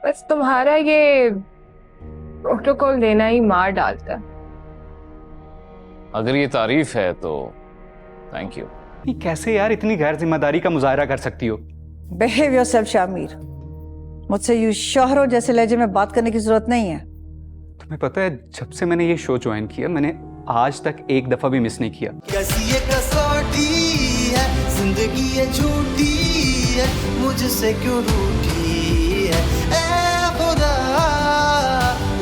बस तुम्हारा ये प्रोटोकॉल देना ही मार डालता है। अगर ये तारीफ है तो थैंक यू। ये कैसे यार इतनी गैर जिम्मेदारी का मुजाहरा कर सकती हो? Behave yourself Shamir. मुझसे यूं शोहरों जैसे लहजे में बात करने की जरूरत नहीं है। तुम्हें पता है जब से मैंने ये शो ज्वाइन किया मैंने आज तक एक दफा भी मिस नहीं किया। कैसी ये कसौटी है, जिंदगी ये झूठी है, मुझसे क्यों रूठी है, ऐ खुदा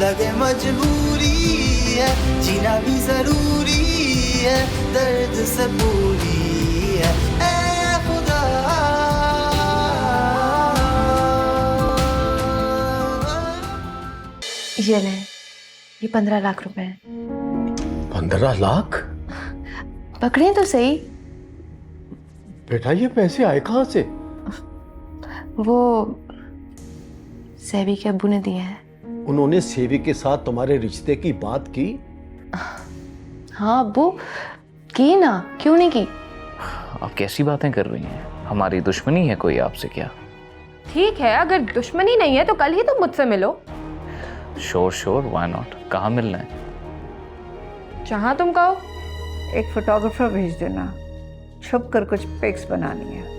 लगे मजबूरी है, जीना भी जरूरी है, दर्द से पूरी है, ऐ खुदा। ये ले, ये 15 लाख रुपए हैं। 15 लाख? पकड़े तो सही। बेटा ये पैसे आए कहाँ से? वो सेवी के अब्बू ने दिए हैं। उन्होंने सेवी के साथ तुम्हारे रिश्ते की बात की? हाँ अब्बू, की ना, क्यों नहीं की? आप कैसी बातें कर रही हैं? हमारी दुश्मनी है कोई आपसे क्या? ठीक है, अगर दुश्मनी नहीं है तो कल ही तुम मुझसे मिलो। Sure why not. कहाँ मिलना है? जहां तुम कहो। एक फोटोग्राफर भेज देना, छुप कर कुछ पिक्स बनानी है।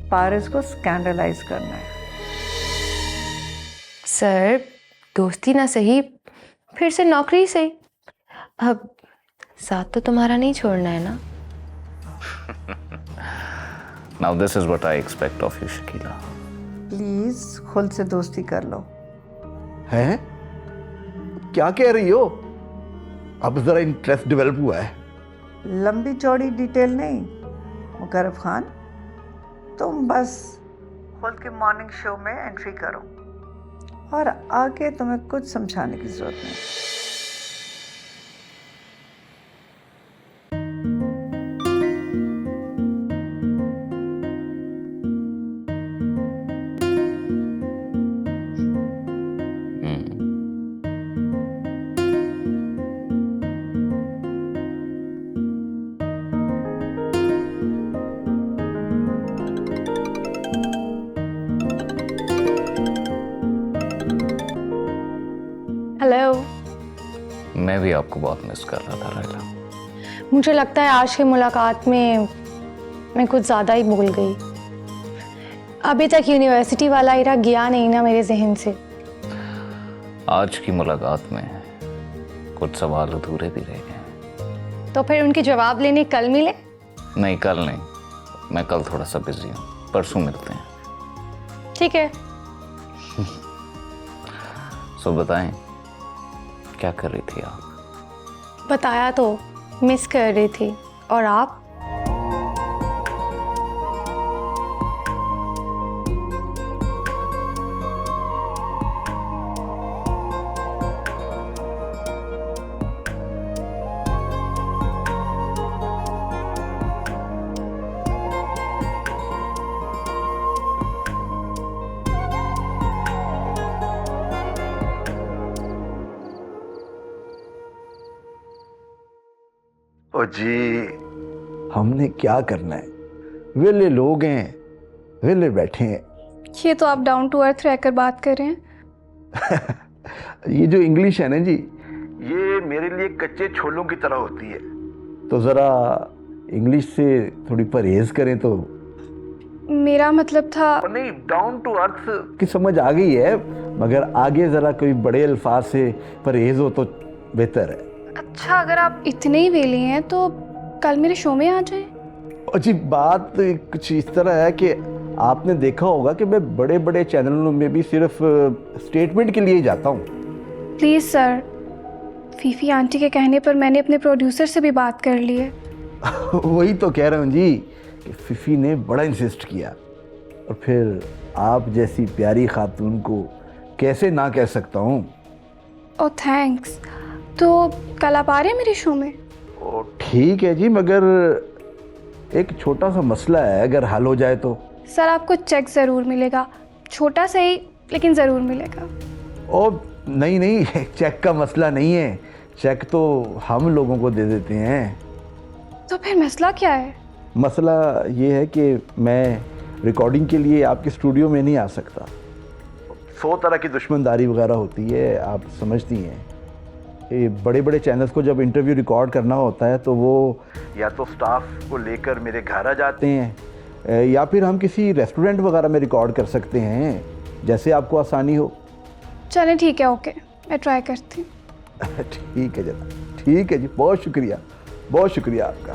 पारिस को स्कैंडलाइज करना है। सर दोस्ती ना सही, फिर से नौकरी सही। अब साथ तो तुम्हारा नहीं छोड़ना है ना? Now this is what I expect of you Shakila. Please खुद से दोस्ती कर लो। हैं? क्या कह रही हो? अब जरा इंटरेस्ट डेवलप हुआ है। लंबी चौड़ी डिटेल नहीं मुकर्रब खान, तुम बस खुद के मॉर्निंग शो में एंट्री करो और आगे तुम्हें कुछ समझाने की जरूरत नहीं। हेलो। मैं भी आपको बहुत मिस कर रहा था लैला। मुझे लगता है आज की मुलाकात में मैं कुछ ज़्यादा ही भूल गई। अभी तक यूनिवर्सिटी वाला इरा गया नहीं ना मेरे जहन से। आज की मुलाकात में कुछ सवाल अधूरे भी रह गए। तो फिर उनके जवाब लेने कल मिले? नहीं कल नहीं, मैं कल थोड़ा सा बिजी हूँ, परसों मिलते हैं। ठीक है। सो बताएं क्या कर रही थी आप? बताया तो, मिस कर रही थी। और आप? ओ जी, हमने क्या करना है? वेले लोग हैं, वेले बैठे हैं। ये तो आप डाउन टू अर्थ रहकर बात कर रहे हैं। ये जो इंग्लिश है ना जी, ये मेरे लिए कच्चे छोलों की तरह होती है, तो ज़रा इंग्लिश से थोड़ी परहेज करें तो। मेरा मतलब था। नहीं, डाउन टू अर्थ की समझ आ गई है, मगर आगे ज़रा कोई बड़े अल्फाज से परहेज हो तो बेहतर है। अच्छा, अगर आप इतने ही वेले हैं तो कल मेरे शो में आ जाएं। और जी बात कुछ इस तरह है कि आपने देखा होगा कि मैं बड़े बड़े चैनलों में भी सिर्फ स्टेटमेंट के लिए ही जाता हूँ। प्लीज़ सर, फीफी आंटी के कहने पर मैंने अपने प्रोड्यूसर से भी बात कर ली है। वही तो कह रहा हूँ जी कि फीफी ने बड़ा इंसिस्ट किया, और फिर आप जैसी प्यारी खातून को कैसे ना कह सकता हूँ। ओह थैंक्स। तो कल आप आ रहे हैं मेरे शो में? ओ ठीक है जी, मगर एक छोटा सा मसला है, अगर हल हो जाए तो। सर आपको चेक ज़रूर मिलेगा, छोटा सही लेकिन ज़रूर मिलेगा। ओ नहीं नहीं, चेक का मसला नहीं है, चेक तो हम लोगों को दे देते हैं। तो फिर मसला क्या है? मसला ये है कि मैं रिकॉर्डिंग के लिए आपके स्टूडियो में नहीं आ सकता। 100 तरह की दुश्मनदारी वगैरह होती है, आप समझती हैं। ये बड़े बड़े चैनल्स को जब इंटरव्यू रिकॉर्ड करना होता है तो वो या तो स्टाफ को लेकर मेरे घर आ जाते हैं या फिर हम किसी रेस्टोरेंट वगैरह में रिकॉर्ड कर सकते हैं, जैसे आपको आसानी हो। चलें ठीक है, ओके, मैं ट्राई करती हूँ। ठीक है जनाब, ठीक है जी, बहुत शुक्रिया आपका।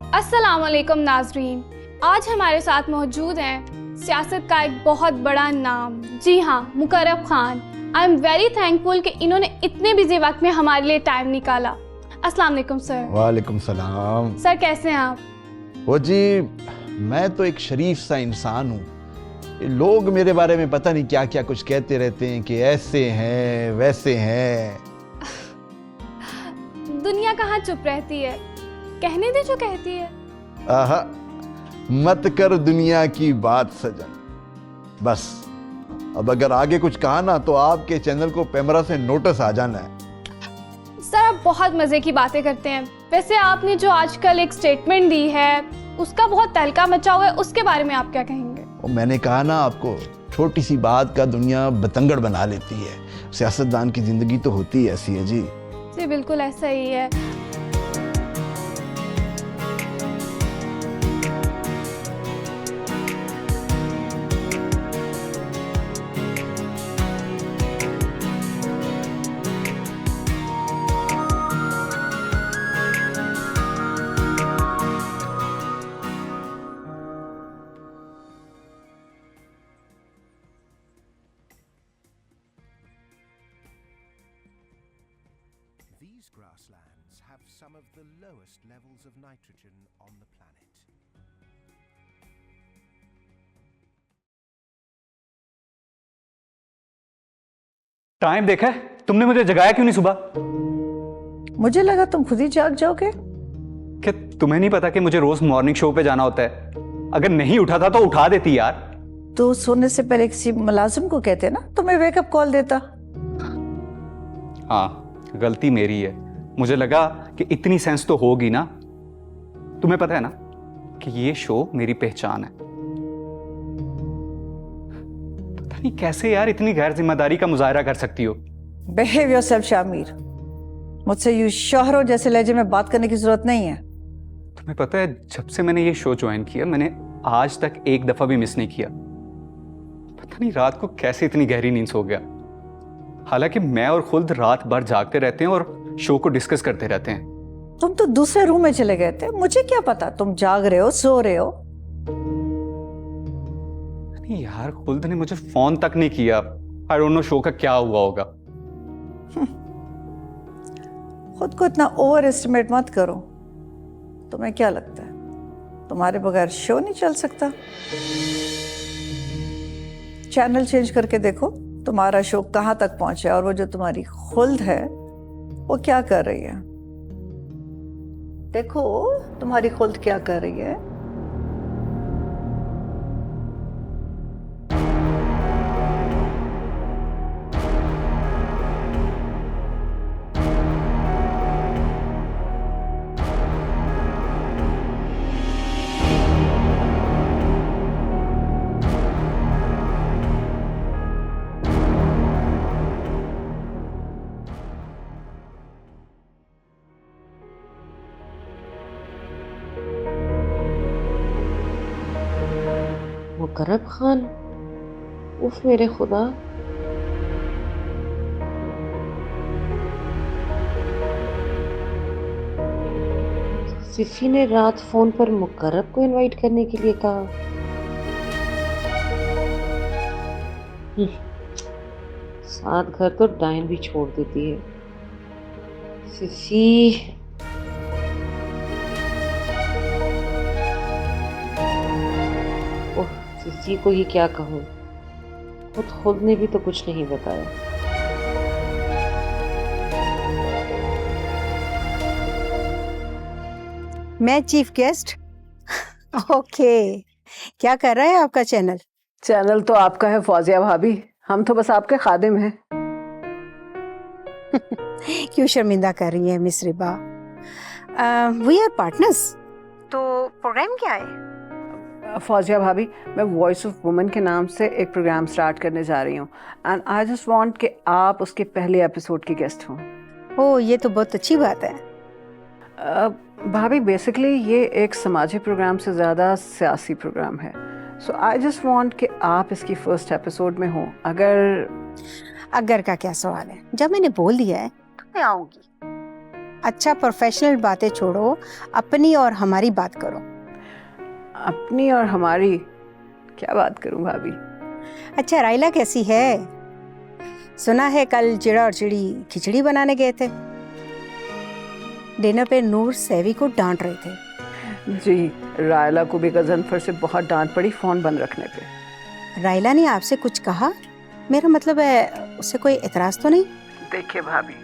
अस्सलाम वालेकुम नाजरीन, आज हमारे साथ मौजूद हैं सियासत का एक बहुत बड़ा नाम, जी हाँ, Muqarrab Khan. I am very thankful कि इन्होंने इतने बिजी वक्त में हमारे लिए टाइम निकाला। अस्सलाम वालेकुम सर। वालेकुम सलाम। सर कैसे हैं आप? वो जी, मैं तो एक शरीफ सा इंसान हूँ। लोग मेरे बारे में पता नहीं क्या क्या कुछ कहते रहते हैं कि ऐसे हैं वैसे हैं। दुनिया कहाँ चुप रहती है, कहने दे जो कहती है। आहा, मत कर दुनिया की बात सजन। बस अब अगर आगे कुछ कहा ना तो आपके चैनल को पैमरा से नोटिस आ जाना है। सर आप बहुत मजे की बातें करते हैं। वैसे आपने जो आजकल एक स्टेटमेंट दी है उसका बहुत तहलका मचा हुआ है, उसके बारे में आप क्या कहेंगे? और मैंने कहा ना आपको, छोटी सी बात का दुनिया बतंगड़ बना लेती है। सियासतदान की जिंदगी तो होती है ऐसी है जी। जी बिल्कुल ऐसा ही है। These grasslands have some of the lowest levels of nitrogen on the planet. Time देखा है तुमने? मुझे जगाया क्यों नहीं सुबह? मुझे लगा तुम खुद ही जाग जाओगे। क्या तुम्हें नहीं पता कि मुझे रोज मॉर्निंग शो पे जाना होता है? अगर नहीं उठा था तो उठा देती यार। तो सोने से पहले किसी मुलाजिम को कहते ना, तुम्हें वेकअप कॉल देता। हाँ, गलती मेरी है। मुझे लगा कि इतनी सेंस तो होगी ना। तुम्हें पता है ना कि ये शो मेरी पहचान है। पता नहीं कैसे यार इतनी गैर जिम्मेदारी का मुजाहरा कर सकती हो। Behave yourself Shamir. मुझसे यूं शोहरों जैसे लहजे में बात करने की जरूरत नहीं है। तुम्हें पता है, जब से मैंने ये शो ज्वाइन किया मैंने आज तक एक दफा भी मिस नहीं किया। पता नहीं रात को कैसे इतनी गहरी नींद सो गया। हालांकि मैं और खुल्द रात भर जागते रहते हैं और शो को डिस्कस करते रहते हैं। तुम तो दूसरे रूम में चले गए थे, मुझे क्या पता तुम जाग रहे हो सो रहे हो। नहीं यार, खुल्द ने मुझे फोन तक नहीं किया। आई डोंट नो शो का क्या हुआ होगा। खुद को इतना ओवर एस्टिमेट मत करो। तुम्हें क्या लगता है तुम्हारे बगैर शो नहीं चल सकता? चैनल चेंज करके देखो तुम्हारा शो कहाँ तक पहुंचा और वो जो तुम्हारी खुल्द है वो क्या कर रही है। देखो तुम्हारी खुल्द क्या कर रही है। मुकर्रब खान, उफ मेरे खुदा। सिफी ने रात फोन पर मुकर्रब को इनवाइट करने के लिए कहा। साथ घर तो डायन भी छोड़ देती है। सिफी किसी को ही क्या कहूँ, खुद ने भी तो कुछ नहीं बताया। मैं चीफ गेस्ट। ओके, क्या कर रहा है आपका चैनल? चैनल तो आपका है फौजिया भाभी, हम तो बस आपके खादिम हैं। क्यों शर्मिंदा कर रही है miss Riba? We are partners. तो प्रोग्राम क्या है? फौजिया भाभी, मैं वॉइस ऑफ वुमेन के नाम से एक प्रोग्राम स्टार्ट करने जा रही हूँ एंड आई जस्ट वांट कि आप उसके पहले एपिसोड की गेस्ट हों। ओह, ये तो बहुत अच्छी बात है। भाभी, बेसिकली ये एक समाजी प्रोग्राम से ज़्यादा सियासी प्रोग्राम है, सो आई जस्ट वांट कि आप इसकी फर्स्ट एपिसोड में हो। अगर का क्या सवाल है? जब मैंने बोल दिया है तो मैं आऊँगी। अच्छा, प्रोफेशनल बातें छोड़ो, अपनी और हमारी बात करो। अपनी और हमारी क्या बात करूं भाभी? अच्छा, राइला कैसी है? सुना है कल चिड़ा और चिड़ी खिचड़ी बनाने गए थे। डिनर पे नूर सैवी को डांट रहे थे। जी, रायला को भी गजनफर से बहुत डांट पड़ी फ़ोन बंद रखने पे। राइला ने आपसे कुछ कहा? मेरा मतलब है उससे कोई एतराज़ तो नहीं? देखिए भाभी,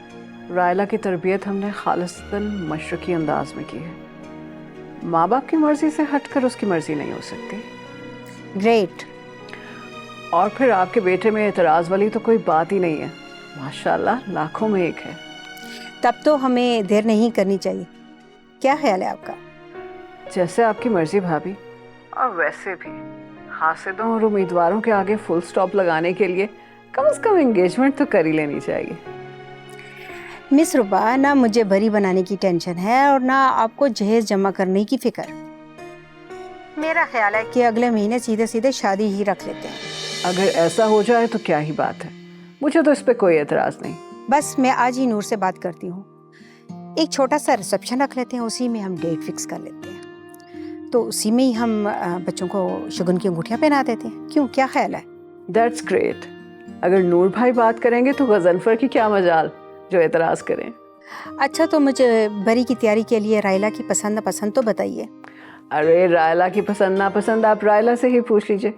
रायला की तरबियत हमने खालिस्तन मशरकी अंदाज में की है। माँ बाप की मर्जी से हटकर उसकी मर्जी नहीं हो सकती। ग्रेट। और फिर आपके बेटे में एतराज़ वाली तो कोई बात ही नहीं है, माशाल्लाह लाखों में एक है। तब तो हमें देर नहीं करनी चाहिए। क्या ख्याल है आपका? जैसे आपकी मर्जी भाभी। और वैसे भी हासिदों और उम्मीदवारों के आगे फुल स्टॉप लगाने के लिए कम से कम एंगेजमेंट तो कर ही लेनी चाहिए। मिस रुबा, ना मुझे बरी बनाने की टेंशन है और ना आपको जहेज जमा करने की फिक्र। मेरा ख्याल है कि अगले महीने सीधे सीधे शादी ही रख लेते हैं। अगर ऐसा हो जाए तो क्या ही बात है, मुझे तो इस पे कोई एतराज़ नहीं। बस मैं आज ही नूर से बात करती हूँ। एक छोटा सा रिसेप्शन रख लेते हैं, उसी में हम डेट फिक्स कर लेते हैं। तो उसी में ही हम बच्चों को शगुन की अंगूठियाँ पहना देते हैं। क्यों, क्या ख्याल है? That's great. अगर नूर भाई बात करेंगे तो गजनफर की क्या मजाल जो एतराज़ करें। अच्छा, तो मुझे बरी की तैयारी के लिए रायला की पसंद नापसंद तो बताइए। अरे रायला की पसंद नापसंद आप रायला से ही पूछ लीजिए।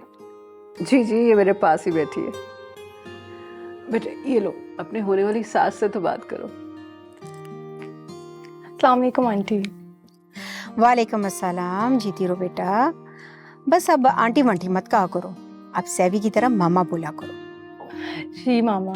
जी जी, ये मेरे पास ही बैठी है। बेटे ये लो, अपने होने वाली सास से तो बात करो। अस्सलाम वालेकुम आंटी। वालेकुम अस्सलाम। जीती रहो बेटा। बस अब आंटी वांटी मत कहा करो, अब सैवी की तरह मामा बोला करो। जी मामा।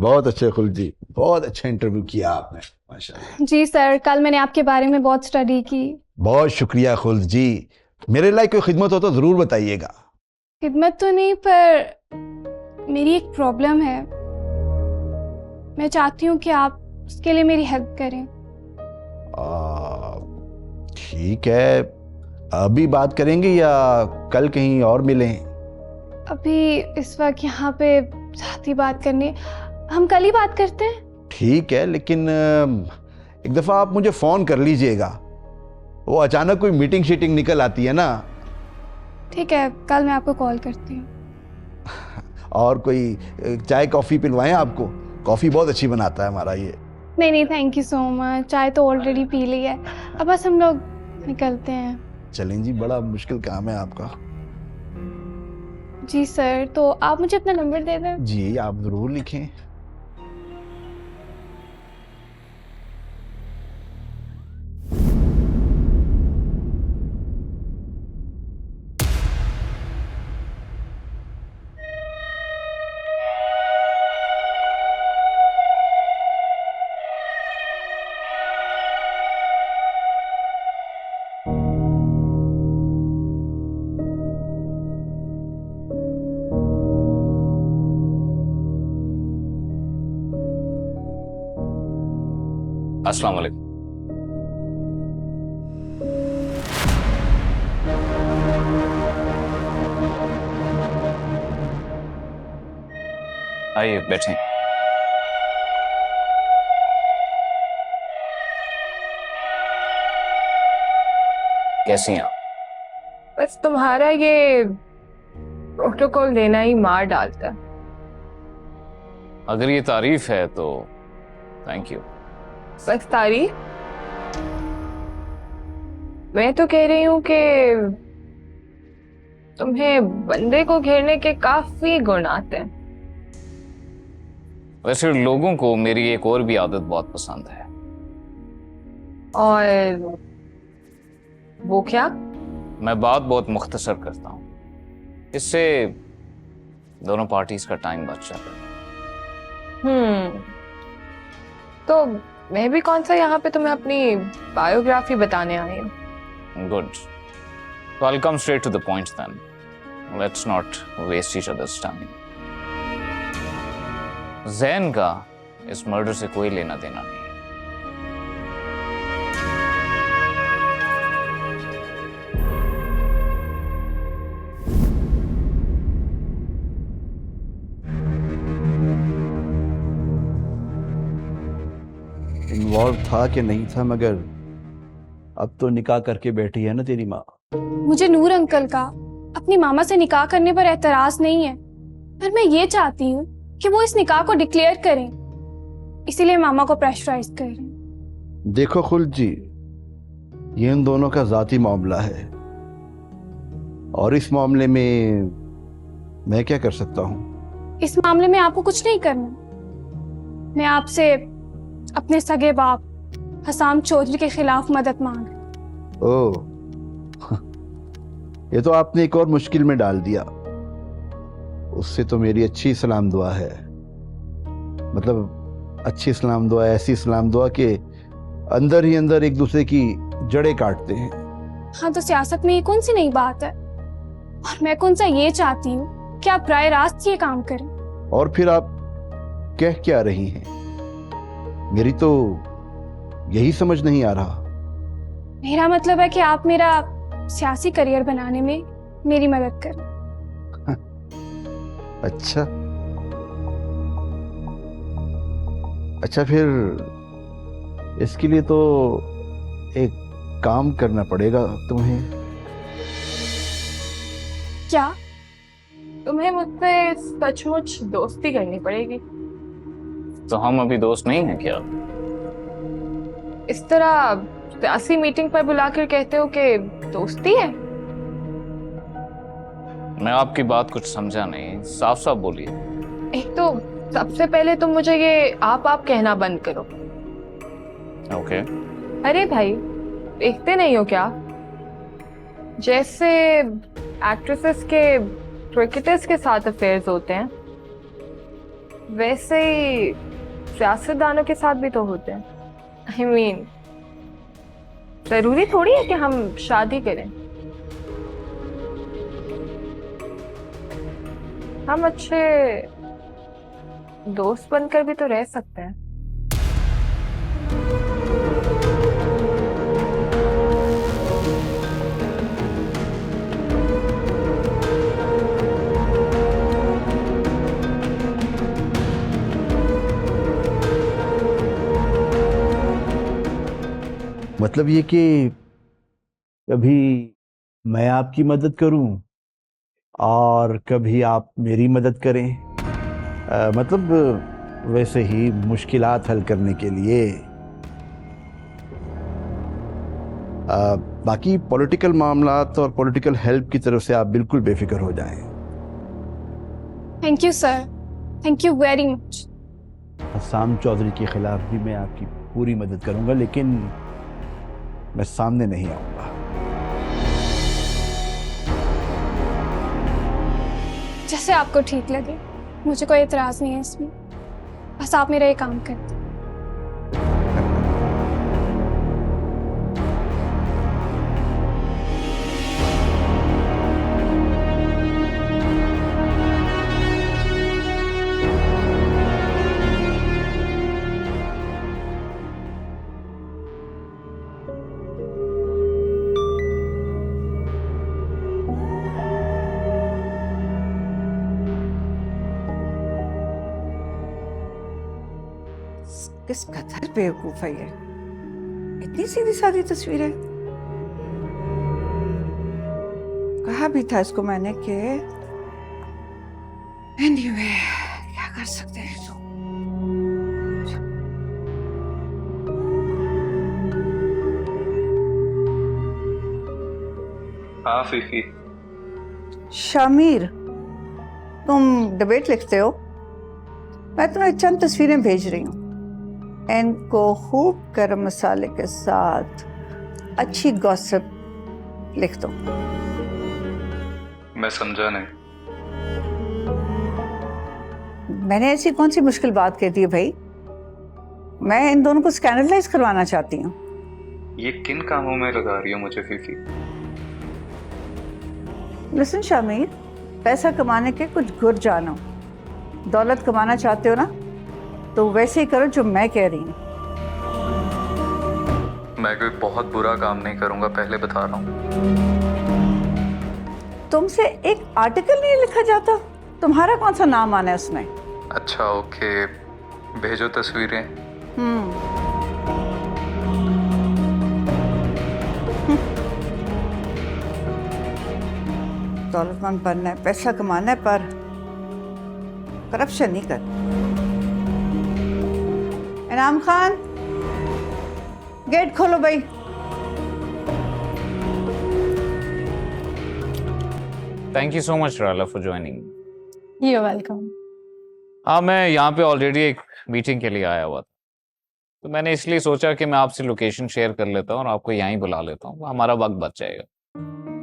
बहुत अच्छे खुल्द जी, बहुत अच्छा इंटरव्यू किया आपने, माशाल्लाह। जी सर, कल मैंने आपके बारे में बहुत स्टडी की। बहुत शुक्रिया खुल्द जी। मेरे लायक कोई खिदमत हो तो ज़रूर बताइएगा। खिदमत तो नहीं, पर मेरी एक प्रॉब्लम है। मैं चाहती हूँ कि आप उसके लिए मेरी हेल्प करें। ठीक है, अभी बात करेंगे या कल कहीं और मिलें? अभी इस वक्त यहाँ पे साथी बात करने, हम कल ही बात करते हैं। ठीक है, लेकिन एक दफ़ा आप मुझे फ़ोन कर लीजिएगा, वो अचानक कोई मीटिंग शीटिंग निकल आती है ना। ठीक है, कल मैं आपको कॉल करती हूँ। और कोई चाय कॉफ़ी पिलवाएं आपको? कॉफ़ी बहुत अच्छी बनाता है हमारा ये। नहीं नहीं, थैंक यू सो मच, चाय तो ऑलरेडी पी ली है। अब बस हम लोग निकलते हैं। चलें जी, बड़ा मुश्किल काम है आपका। जी सर, तो आप मुझे अपना नंबर दे दें। जी, आप ज़रूर लिखें। अस्सलाम वालेकुम। आइए बैठें। कैसी हैं आप? बस तुम्हारा ये प्रोटोकॉल देना ही मार डालता है। अगर ये तारीफ है तो थैंक यू। बस तारीफ? मैं तो कह रही हूँ कि तुम्हें बंदे को घेरने के काफी गुण आते हैं। वैसे लोगों को मेरी एक और भी आदत बहुत पसंद है। और वो क्या? मैं बात बहुत मुख्तसर करता हूँ, इससे दोनों पार्टीज का टाइम बच जाता है। तो मैं भी कौन सा यहाँ पे तुम्हें अपनी बायोग्राफी बताने आई हूँ। Good, so I'll come straight to the point then. Let's not waste each other's time. Jain का इस मर्डर से कोई लेना देना नहीं है। इन्वॉल्व था कि नहीं था, मगर अब तो निकाह करके बैठी है ना तेरी माँ। मुझे नूर अंकल का अपनी मामा से निकाह करने पर एतराज नहीं है, पर मैं ये चाहती हूँ कि वो इस निकाह को डिक्लेयर करें, इसीलिए मामा को प्रेशराइज कर रहे हैं। देखो खुल्द जी, ये इन दोनों का जाती मामला है और इस मामले में मैं क्या कर सकता हूँ? इस मामले में आपको कुछ नहीं करना। मैं आपसे अपने सगे बाप हसाम चौधरी के खिलाफ मदद मांग रही। ओह, ये तो आपने एक और मुश्किल में डाल दिया। उससे तो मेरी अच्छी सलाम दुआ है, मतलब अच्छी सलाम दुआ, ऐसी सलाम दुआ कि अंदर ही अंदर एक दूसरे की जड़ें काटते हैं। हाँ, तो सियासत में ये कौन सी नई बात है? और मैं कौन सा ये चाहती हूँ कि आप राय रास्त ये काम करें। और फिर आप कह क्या रही हैं? मेरी तो यही समझ नहीं आ रहा। मेरा मतलब है कि आप मेरा सियासी करियर बनाने में मेरी मदद करें। अच्छा अच्छा, फिर इसके लिए तो एक काम करना पड़ेगा तुम्हें। क्या? तुम्हें मुझसे सचमुच दोस्ती करनी पड़ेगी। तो हम अभी दोस्त नहीं हैं क्या? इस तरह सियासी मीटिंग पर बुलाकर कहते हो कि दोस्ती है। मैं आपकी बात कुछ समझा नहीं, साफ साफ बोलिए। एक तो सबसे पहले तुम मुझे ये आप कहना बंद करो। ओके। अरे भाई, देखते नहीं हो क्या? जैसे एक्ट्रेसेस के क्रिकेटर्स के साथ अफेयर्स होते हैं, वैसे ही सियासतदानों के साथ भी तो होते हैं। I mean, जरूरी थोड़ी है कि हम शादी करें। हम अच्छे दोस्त बनकर भी तो रह सकते हैं। मतलब ये कि कभी मैं आपकी मदद करूं और कभी आप मेरी मदद करें, मतलब वैसे ही मुश्किलात हल करने के लिए। बाकी पॉलिटिकल मामलात और पॉलिटिकल हेल्प की तरफ से आप बिल्कुल बेफिक्र हो जाएं। Thank you sir, thank you very much. Hassam Chaudhry के खिलाफ भी मैं आपकी पूरी मदद करूंगा, लेकिन मैं सामने नहीं आऊंगा। जैसे आपको ठीक लगे, मुझे कोई एतराज नहीं है इसमें। बस आप मेरा ये काम कर दें। किस कदर बेवकूफ है ये, इतनी सीधी सादी तस्वीर है। कहा भी था इसको मैंने कि एनीवे, क्या कर सकते हैं तो। हाँ फीफी, शामिर, तुम डिबेट लिखते हो? मैं तुम्हें चंद तस्वीरें भेज रही हूँ। इनको खूब गरम मसाले के साथ अच्छी गॉसिप लिख दो। मैं समझा नहीं। मैंने ऐसी कौन सी मुश्किल बात कह दी है भाई? मैं इन दोनों को स्कैंडलाइज करवाना चाहती हूँ। ये किन कामों में लगा रही हो मुझे फीफी? लिसन शामिर, पैसा कमाने के कुछ गुर जानो। दौलत कमाना चाहते हो ना, तो वैसे ही करो जो मैं कह रही हूँ। मैं कोई बहुत बुरा काम नहीं करूंगा, पहले बता रहा हूँ। तुमसे एक आर्टिकल नहीं लिखा जाता? तुम्हारा कौन सा नाम आना है उसमें? अच्छा ओके, भेजो तस्वीरें। दौलतमंद बनना है, पैसा कमाना है, पर करप्शन नहीं कर। इनाम खान, गेट खोलो भाई। Thank you so much Rala for joining. You welcome. हाँ, मैं यहाँ पे ऑलरेडी एक मीटिंग के लिए आया हुआ था, तो मैंने इसलिए सोचा कि मैं आपसे लोकेशन शेयर कर लेता हूँ और आपको यहीं बुला लेता हूँ, हमारा वक्त बच जाएगा।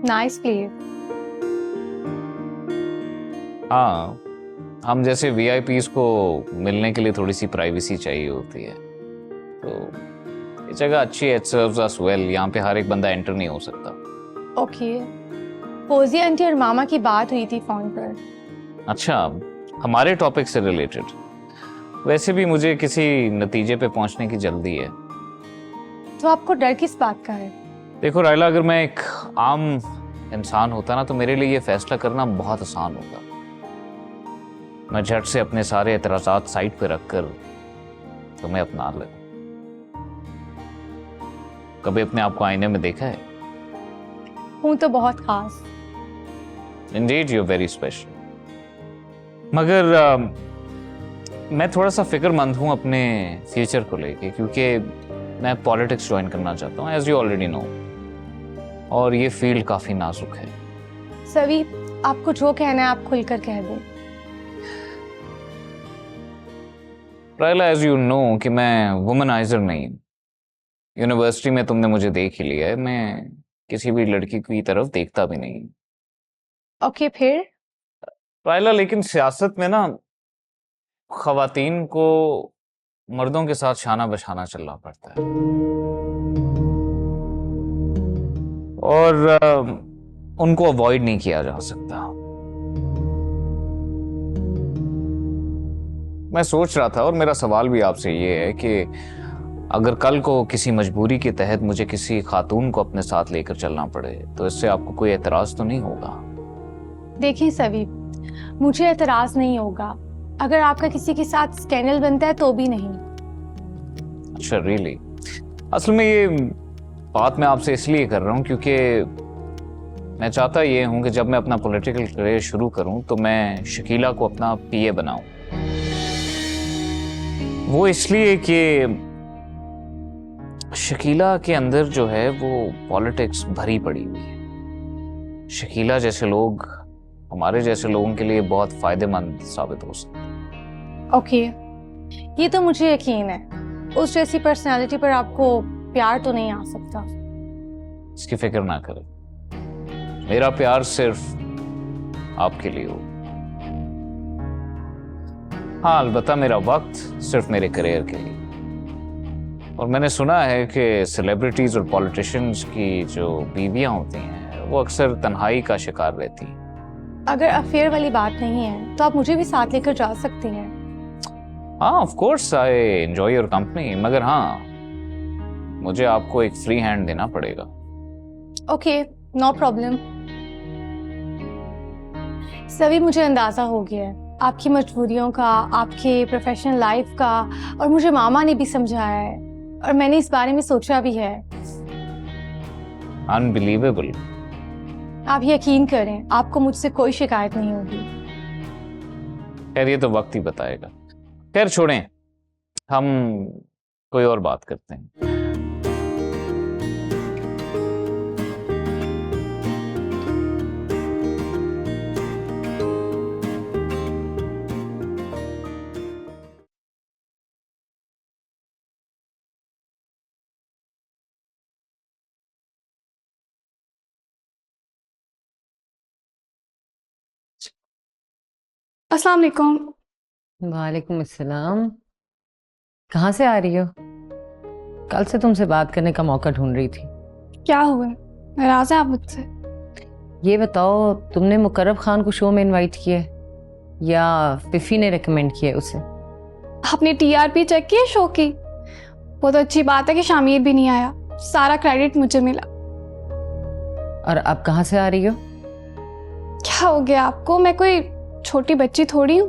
Nice place. हाँ, हम जैसे वीआईपीज को मिलने के लिए थोड़ी सी प्राइवेसी चाहिए होती है, तो ये जगह अच्छी है, इट सर्व्स अस वेल। यहाँ पे हर एक बंदा एंटर नहीं हो सकता। ओके, फौजी आंटी और मामा की बात हुई थी फोन पर। अच्छा, हमारे टॉपिक से रिलेटेड? वैसे भी मुझे किसी नतीजे पे पहुंचने की जल्दी है। तो आपको डर किस बात का है? देखो रायला, अगर मैं एक आम इंसान होता ना, तो मेरे लिए ये फैसला करना बहुत आसान होता। मैं झट से अपने सारे एतराज़ात साइड पे रखकर तुम्हें अपना लेता। कभी अपने आप को आईने में देखा है? हूँ तो बहुत खास। Indeed, you're very special. मगर मैं थोड़ा सा फिक्रमंद हूँ अपने फ्यूचर को लेके, क्योंकि मैं पॉलिटिक्स ज्वाइन करना चाहता हूँ, एज यू ऑलरेडी नो, और ये फील्ड काफी नाजुक है। सभी, आपको जो कहना है आप खुलकर कह दें। रायला, एज यू नो कि मैं वुमनाइजर नहीं हूँ। यूनिवर्सिटी में तुमने मुझे देख ही लिया है, मैं किसी भी लड़की की तरफ देखता भी नहीं। ओके, फिर? रायला, लेकिन सियासत में ना खवातीन को मर्दों के साथ शाना बशाना चलना पड़ता है, और उनको अवॉइड नहीं किया जा सकता। मैं सोच रहा था, और मेरा सवाल भी आपसे ये है कि अगर कल को किसी मजबूरी के तहत मुझे किसी खातून को अपने साथ लेकर चलना पड़े, तो इससे आपको कोई एतराज तो नहीं होगा? देखिए सभी, मुझे एतराज नहीं होगा। अगर आपका किसी के साथ स्कैंडल बनता है तो भी नहीं। अच्छा, रियली? असल में ये बात मैं आपसे इसलिए कर रहा हूँ क्योंकि मैं चाहता ये हूँ कि जब मैं अपना पॉलिटिकल करियर शुरू करूँ तो मैं शकीला को अपना पीए बनाऊं। वो इसलिए कि शकीला के अंदर जो है वो पॉलिटिक्स भरी पड़ी हुई है। शकीला जैसे लोग हमारे जैसे लोगों के लिए बहुत फायदेमंद साबित हो सकते हैं। ओके, ये तो मुझे यकीन है। उस जैसी पर्सनालिटी पर आपको प्यार तो नहीं आ सकता। इसकी फिक्र ना करें, मेरा प्यार सिर्फ आपके लिए हो। हाँ, अलबत्ता मेरा वक्त सिर्फ मेरे करियर के लिए। और मैंने सुना है कि सेलिब्रिटीज और पॉलिटिशियंस की जो बीवियां होती हैं वो अक्सर तन्हाई का शिकार रहती हैं। अगर अफेयर वाली बात नहीं है तो आप मुझे भी साथ लेकर जा सकती हैं। हाँ, of course I enjoy your company, मगर हाँ, मुझे आपको एक फ्री हैंड देना पड़ेगा। Okay, no problem. सभी, मुझे अंदाजा हो गया है आपकी मजबूरियों का, आपके प्रोफेशनल लाइफ का, और मुझे मामा ने भी समझाया है और मैंने इस बारे में सोचा भी है। अनबिलीवेबल। आप यकीन करें, आपको मुझसे कोई शिकायत नहीं होगी। खैर, ये तो वक्त ही बताएगा। खैर छोड़ें, हम कोई और बात करते हैं। अस्सलाम वालेकुम। वालेकुम अस्सलाम। कहाँ से आ रही हो? कल से तुमसे बात करने का मौका ढूंढ रही थी। क्या हुआ, नाराज है आप मुझसे? ये बताओ, तुमने मुकर्रब खान को शो में इनवाइट किया या फिफी ने रेकमेंड किया उसे? आपने टीआरपी चेक की है शो की? वो तो अच्छी बात है कि शामिर भी नहीं आया, सारा क्रेडिट मुझे मिला। और अब कहाँ से आ रही हो? क्या हो गया आपको? मैं कोई छोटी बच्ची थोड़ी हूँ।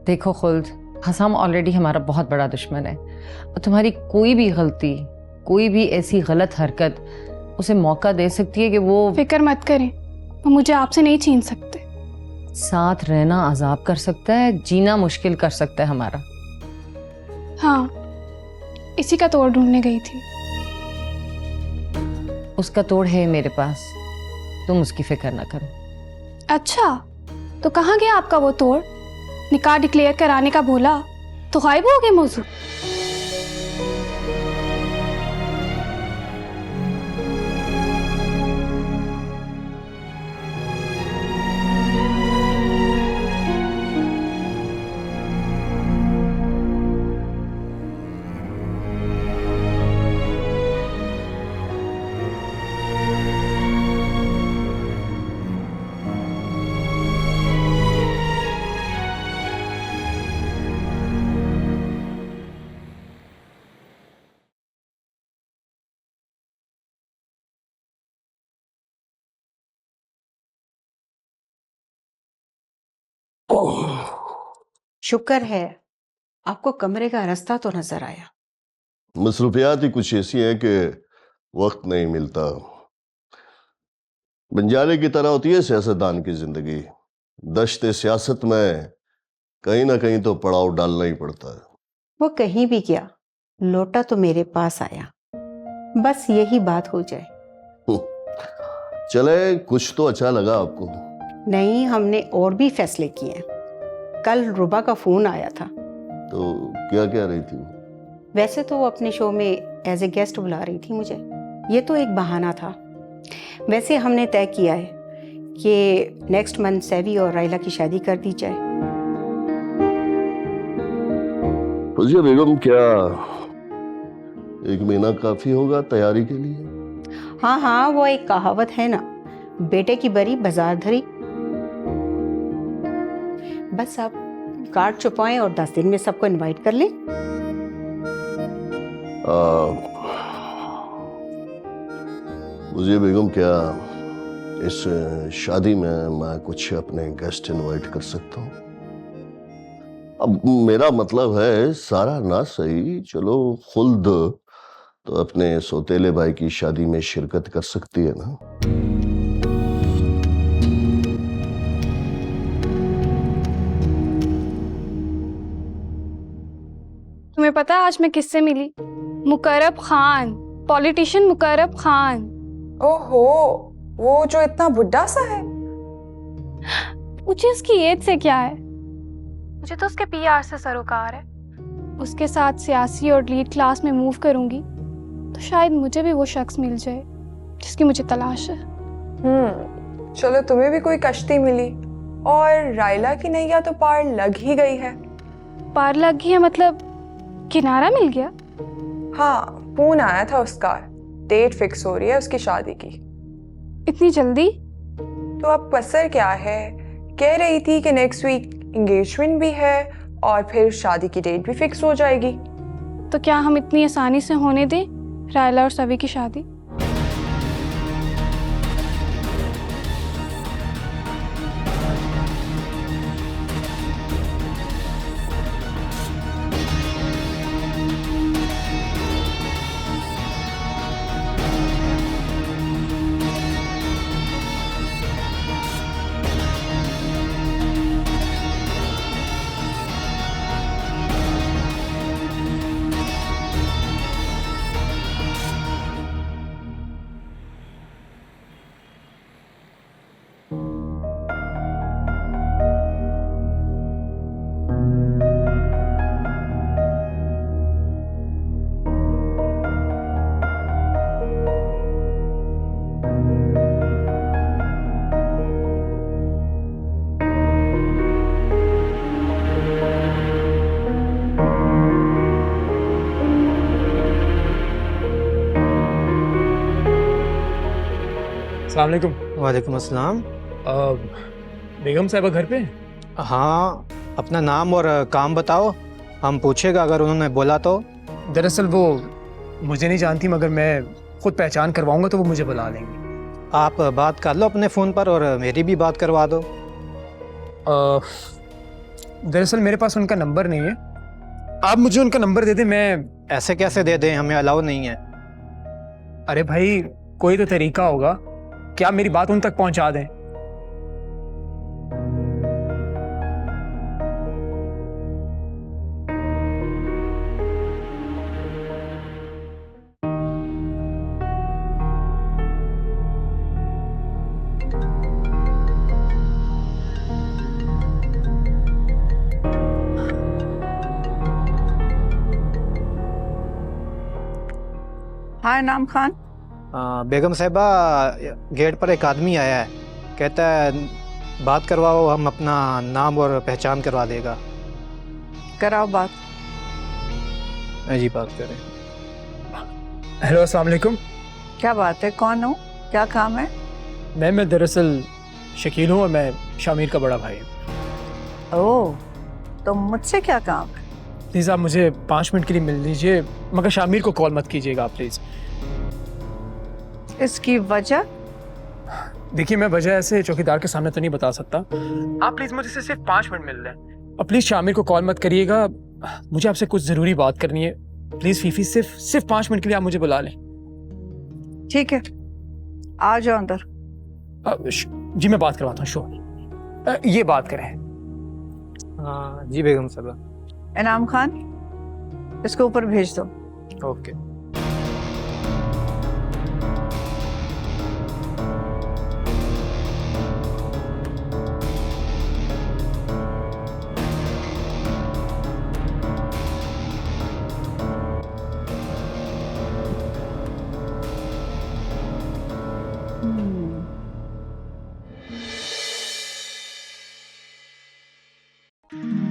देखो खुल्द, हसाम ऑलरेडी हमारा बहुत बड़ा दुश्मन है और तुम्हारी कोई भी गलती, कोई भी ऐसी गलत हरकत उसे मौका दे सकती है कि वो फिक्र मत करें, वो मुझे आपसे नहीं छीन सकते। साथ रहना अजाब कर सकता है, जीना मुश्किल कर सकता है हमारा। हाँ, इसी का तोड़ ढूंढने गई थी। उसका तोड़ है मेरे पास, तुम उसकी फिक्र ना करो। अच्छा, तो कहाँ गया आपका वो तोड़? निकाह डिक्लेयर कराने का बोला तो गायब हो गए मौजू। शुक्र है आपको कमरे का रास्ता तो नजर आया। मसरूफियात ही कुछ ऐसी हैं कि वक्त नहीं मिलता। बंजारे की तरह होती है सियासतदान की जिंदगी। दश्त सियासत में कहीं ना कहीं तो पड़ाव डालना ही पड़ता है। वो कहीं भी गया, लौटा तो मेरे पास आया। बस यही बात हो जाए। चले, कुछ तो अच्छा लगा आपको? नहीं, हमने और भी फैसले किए हैं। कल रुबा का फोन आया था। तो क्या कह रही थी? वैसे तो वो अपने शो में एज ए गेस्ट बुला रही थी मुझे, ये तो एक बहाना था। वैसे हमने तय किया है कि नेक्स्ट मंथ सैवी और राइला की शादी कर दी जाए। फौजिया बेगम, क्या 1 महीना काफी होगा तैयारी के लिए? हाँ हाँ, वो एक कहावत है ना, बेटे की बरी बाजार धरी। बस आप कार्ड छुपाएं और 10 दिन में सबको इनवाइट कर लें। मुझे बेगम, क्या इस शादी में मैं कुछ अपने गेस्ट इनवाइट कर सकता हूँ? अब मेरा मतलब है, सारा ना सही, चलो खुल्द तो अपने सौतेले भाई की शादी में शिरकत कर सकती है ना। तुम्हें पता है आज मैं किससे मिली? मुकर्रब खान, पॉलिटिशियन मुकर्रब खान। ओहो, वो जो इतना बुढ़ा सा है? मुझे उसकी एज से क्या है, मुझे तो उसके पीआर से सरोकार है। उसके साथ सियासी और लीड क्लास में मूव करूंगी तो शायद मुझे भी वो शख्स मिल जाए जिसकी मुझे तलाश है। चलो, तुम्हें भी कोई कश्ती मिली और राइला की नैया तो पार लग ही गई है। पार लग गई है मतलब किनारा मिल गया? हाँ, फोन आया था उसका, डेट फिक्स हो रही है उसकी शादी की। इतनी जल्दी? तो अब कसर क्या है? कह रही थी कि नेक्स्ट वीक एंगेजमेंट भी है और फिर शादी की डेट भी फिक्स हो जाएगी। तो क्या हम इतनी आसानी से होने दें रायला और सवी की शादी? अस्सलाम वालेकुम। वालेकुम अस्सलाम। बेगम साहिबा घर पे? हाँ, अपना नाम और काम बताओ, हम पूछेगा अगर उन्होंने बोला तो। दरअसल वो मुझे नहीं जानती, मगर मैं खुद पहचान करवाऊंगा तो वो मुझे बुला लेंगी। आप बात कर लो अपने फ़ोन पर और मेरी भी बात करवा दो। दरअसल मेरे पास उनका नंबर नहीं है, आप मुझे उनका नंबर दे दें। मैं ऐसे कैसे दे दें, हमें अलाउ नहीं है। अरे भाई कोई तो तरीका होगा, क्या मेरी बात उन तक पहुंचा दें? हाँ इनाम खान। बेगम साहिबा, गेट पर एक आदमी आया है, कहता है बात करवाओ, हम अपना नाम और पहचान करवा देगा। कराओ बात। जी बात करें। हेलो अस्सलाम वालेकुम। क्या बात है, कौन हो, क्या काम है? मैं दरअसल शकील हूँ और मैं शामिर का बड़ा भाई हूँ। ओह, तो मुझसे क्या काम है? प्लीज़ आप मुझे 5 मिनट के लिए मिल लीजिए, मगर शामिर को कॉल मत कीजिएगा आप प्लीज़। इसकी वजह? देखिए मैं वजह ऐसे चौकीदार के सामने तो नहीं बता सकता, आप प्लीज़ मुझे सिर्फ 5 मिनट मिल लें और प्लीज़ शामिर को कॉल मत करिएगा, मुझे आपसे कुछ ज़रूरी बात करनी है। प्लीज़ फीफी सिर्फ 5 मिनट के लिए आप मुझे बुला लें। ठीक है, आ जाओ अंदर। जी मैं बात करवाता हूँ, श्योर। ये बात करें। हाँ जी बेगम साहबा। इनाम खान, इसको ऊपर भेज दो। ओके। Hmm.